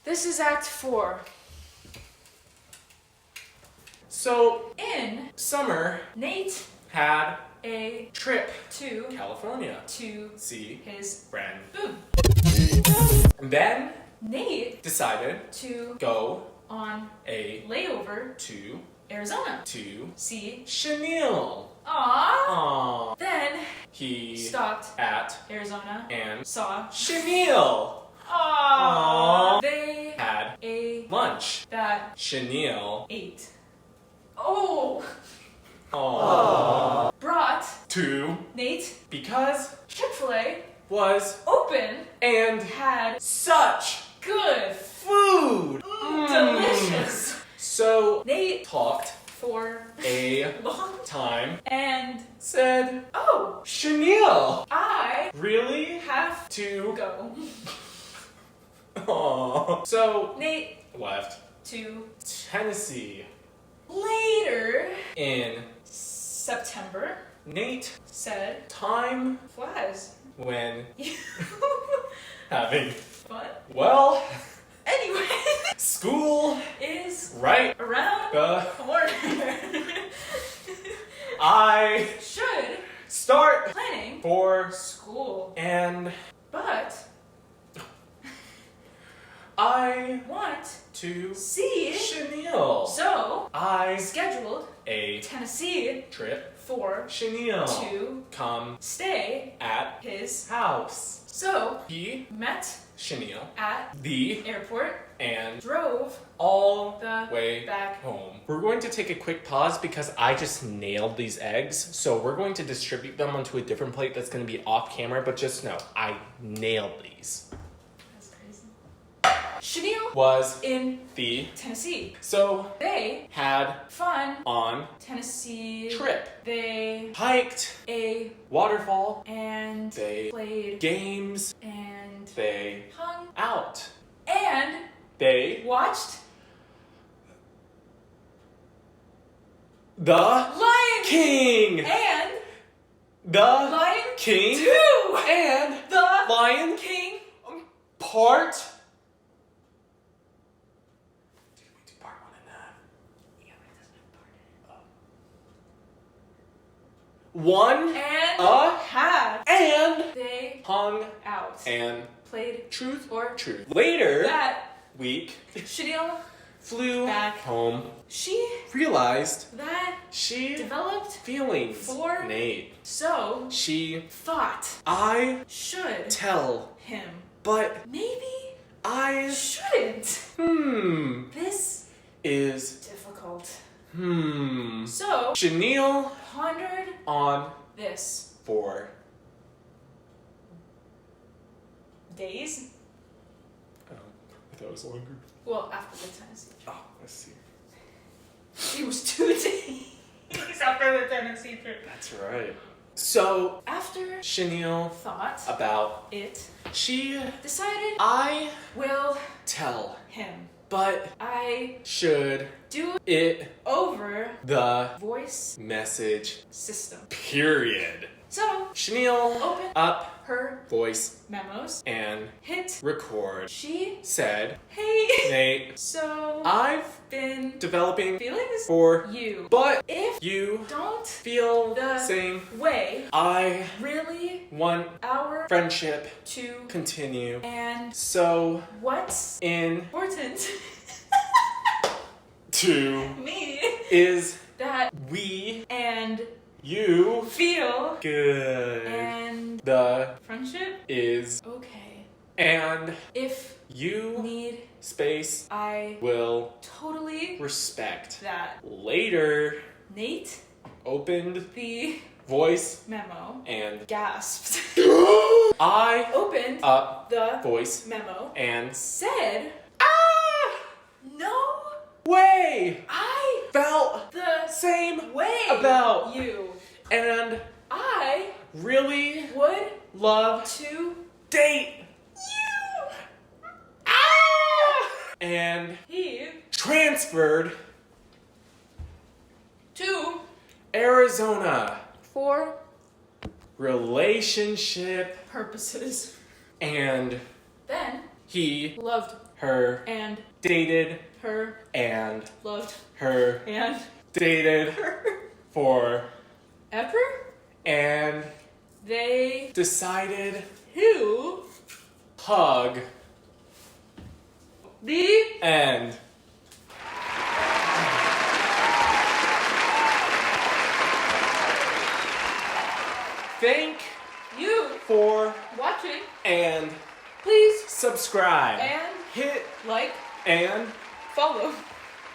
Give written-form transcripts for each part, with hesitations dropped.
This is Act 4. So, In Summer Nate had a trip to California to see his friend. boom. And then Nate decided to go on a layover to Arizona. to See Shanille. Aww. Aww. Then He stopped at Arizona and saw Shanille Aww. They had a lunch. that Shanille ate. Oh. Aww. Brought To Nate because Chick-fil-A was open and had such good food. delicious. So Nate talked for a long time and said, oh, Shanille, I really have to go. Aww. So Nate left to Tennessee. later In September Nate said time flies. when having But well anyway, school is right around the corner. I Should start planning for school, and but I want to see. Shanille. So I scheduled a Tennessee trip for Shanille to come stay at his. house. So He met Shanille at the airport, and drove all the way back home. We're going to take a quick pause because I just nailed these eggs. So we're going to distribute them onto a different plate that's going to be off camera, but just know I nailed these. That's crazy. Shanille Was in the Tennessee. so They had fun on Tennessee trip, They hiked a waterfall, and they played games, and they hung out, and they watched the Lion King, and the Lion King 2 and the Lion King Part. Did we do part 1 and that? yeah, but it doesn't have part in it. One And had and they hung out and played truth or truth. Later that week Shanille flew back home. she Realized that she developed feelings for Nate. so She thought I should tell, him but maybe I shouldn't. This is difficult. So So Shanille pondered on this 4 days. Oh, I thought it was longer. Well, after the Tennessee trip. Oh, let's see. It was 2 days after the Tennessee trip. That's right. So After Shanille thought about it, she decided I will tell, him. but I should do it over the voice message system. period. So Shanille open up her voice memos, and hit record. she Said, hey Nate, so I've been developing feelings for you, but if you don't feel the same. way I really want our friendship to continue. and So what's important important to me is that we and you feel good. and The friendship is okay. and If you need space I will totally respect. that. Later Nate opened the voice memo and gasped. I Opened up the voice memo and said ah no way I felt the same way about you and I really would love to date you. and He transferred to Arizona for relationship purposes. and Then he loved her and dated her and loved her and dated her for ever and they decided who hug the and thank you for watching. and Please subscribe and hit like, and follow,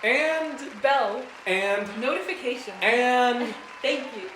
and bell, and notification. and Thank you.